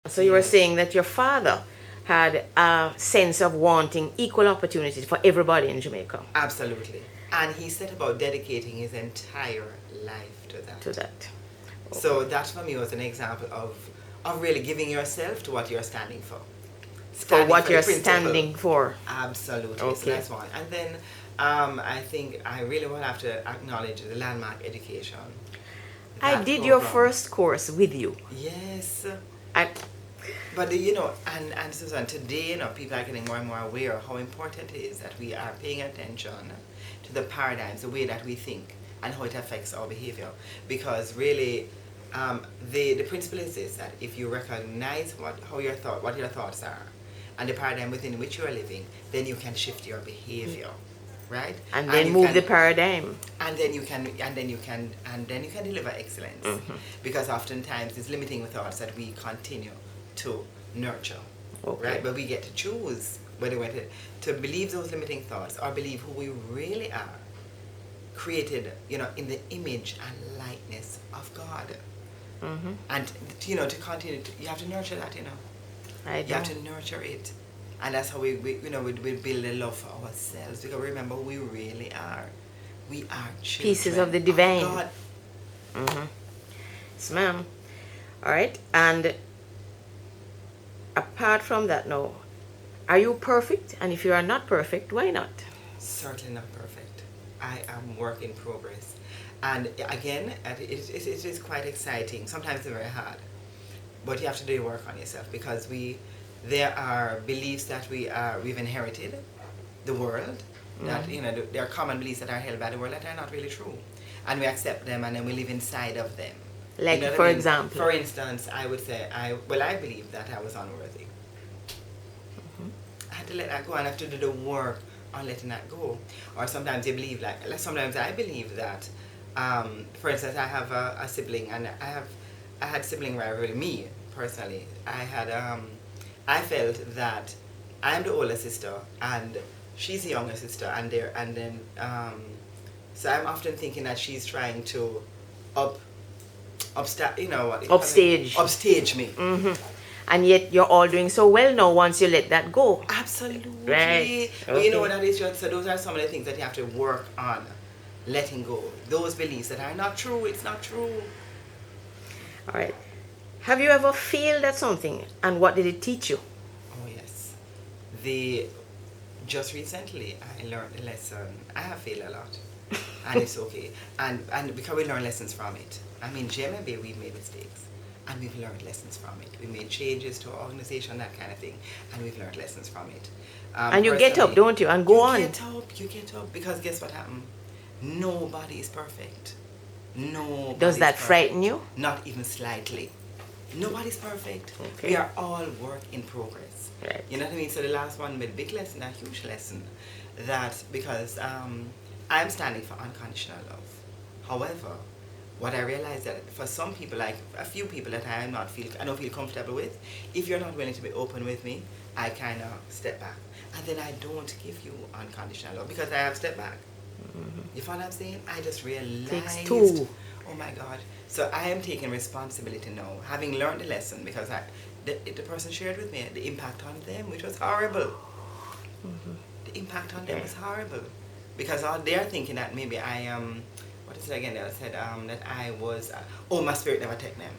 So you were saying that your father had a sense of wanting equal opportunities for everybody in Jamaica. Absolutely. And he set about dedicating his entire life to that. To that. Okay. So that for me was an example of really giving yourself to what you're standing for. For what you're standing for. Absolutely. Okay. So that's one. And then I think I really will have to acknowledge the landmark education. I did your first course with you. Yes. I, But and Susan, today, people are getting more and more aware of how important it is that we are paying attention to the paradigms, the way that we think, and how it affects our behavior. Because really, the principle is this: that if you recognize what your thoughts are, and the paradigm within which you are living, then you can shift your behavior, right? And then move the paradigm. And then you can deliver excellence. Mm-hmm. Because oftentimes it's limiting thoughts that we continue to nurture, okay. Right? But we get to choose whether we want to believe those limiting thoughts or believe who we really are, created, in the image and likeness of God. Mm-hmm. And to continue, you have to nurture that. You have to nurture it, and that's how we build a love for ourselves. Because remember who we really are. We are children pieces of the divine. Of God. Mm-hmm. Yes, ma'am. All right, and apart from that, now, are you perfect? And if you are not perfect, why not? Certainly not perfect. I am work in progress. And again, it is quite exciting. Sometimes it's very hard. But you have to do your work on yourself, because there are beliefs that we've inherited, the world, that there are common beliefs that are held by the world that are not really true. And we accept them, and then we live inside of them. Like, for example? For instance, I would say, I believe that I was unworthy. Mm-hmm. I had to let that go, and I have to do the work on letting that go. Or sometimes you believe, sometimes I believe that, for instance, I have a sibling, and I had sibling rivalry. Me, personally, I felt that I am the older sister, and she's the younger sister, and then, so I'm often thinking that she's trying to upstage me. Mm-hmm. And yet you're all doing so well now once you let that go. Absolutely. Right. But okay. You know what that is? So those are some of the things that you have to work on, letting go. Those beliefs that are not true, it's not true. All right. Have you ever failed at something, and what did it teach you? Oh, yes. Just recently, I learned a lesson. I have failed a lot, and it's okay. And because we learn lessons from it. I mean, JMMB, we've made mistakes, and we've learned lessons from it. We made changes to our organization, that kind of thing, and we've learned lessons from it. And you get up, don't you, and go on. You get up, because guess what happened? Nobody is perfect. Nobody. Does that frighten you? Not even slightly. Nobody's perfect. Okay. We are all work in progress. Right. You know what I mean? So the last one made a big lesson, a huge lesson, that because I'm standing for unconditional love. However, what I realized that for some people, like a few people that I don't feel comfortable with, if you're not willing to be open with me, I kind of step back. And then I don't give you unconditional love, because I have stepped back. Mm-hmm. You follow what I'm saying? I just realized. Takes two. Oh my God. So I am taking responsibility now, having learned the lesson, because the person shared with me the impact on them, which was horrible. Mm-hmm. The impact on them was horrible. Because they're thinking that maybe I am, what is it again? They said that I was, my spirit never took them.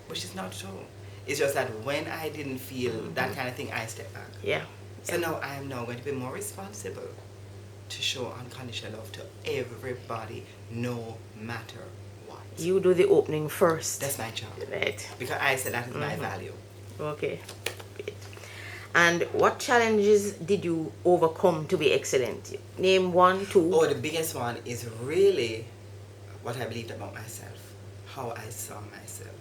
Which is not true. It's just that when I didn't feel that kind of thing, I stepped back. Yeah. So now I am now going to be more responsible to show unconditional love to everybody, no matter what. You do the opening first. That's my job. Right. Because I said that is my value. Okay. Great. And what challenges did you overcome to be excellent? Name 1, 2. Oh, the biggest one is really what I believed about myself, how I saw myself.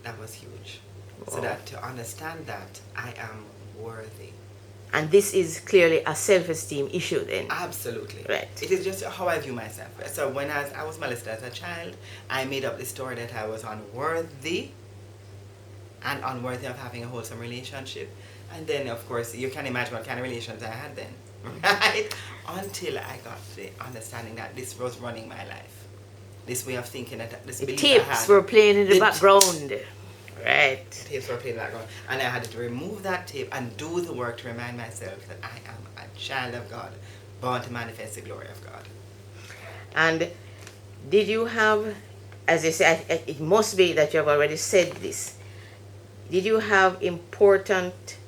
That was huge. Wow. So that to understand that I am worthy. And this is clearly a self-esteem issue then? Absolutely. Right. It is just how I view myself. So when I was molested as a child, I made up the story that I was unworthy and unworthy of having a wholesome relationship. And then, of course, you can imagine what kind of relations I had then, right? Until I got the understanding that this was running my life. This way of thinking, that this the belief tapes I had. were playing in the background. Right. Tapes were playing in the background. And I had to remove that tape and do the work to remind myself that I am a child of God, born to manifest the glory of God. And did you have, as you say, it must be that you have already said this, did you have important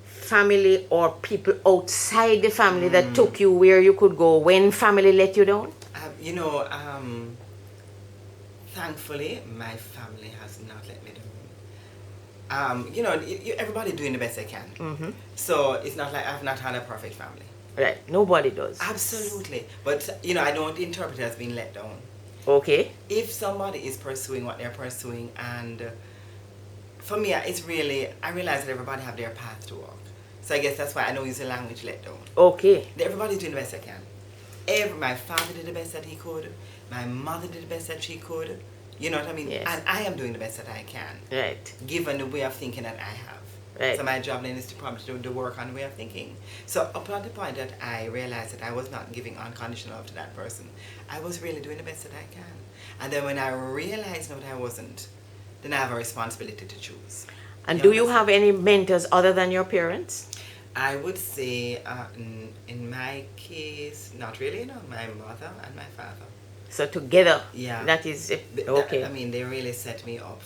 family or people outside the family that took you where you could go when family let you down? Thankfully, my family has not let me down. Everybody doing the best they can. Mm-hmm. So it's not like I've not had a perfect family. Right. Nobody does. Absolutely. But, I don't interpret it as being let down. Okay. If somebody is pursuing what they're pursuing, and for me, it's really, I realize that everybody have their path to walk. So I guess that's why I don't use the language let down. Okay. Everybody's doing the best they can. My father did the best that he could. My mother did the best that she could. You know what I mean? Yes. And I am doing the best that I can. Right. Given the way of thinking that I have. Right. So my job then is to probably do the work on the way of thinking. So up until the point that I realized that I was not giving unconditional love to that person, I was really doing the best that I can. And then when I realized that I wasn't, then I have a responsibility to choose. And do you have any mentors other than your parents? I would say, in my case, not really, my mother and my father. So together, yeah, that is okay. They really set me up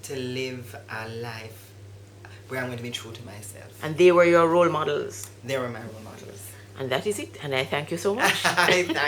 to live a life where I'm going to be true to myself. And they were your role models. They were my role models. And that is it. And I thank you so much. I thank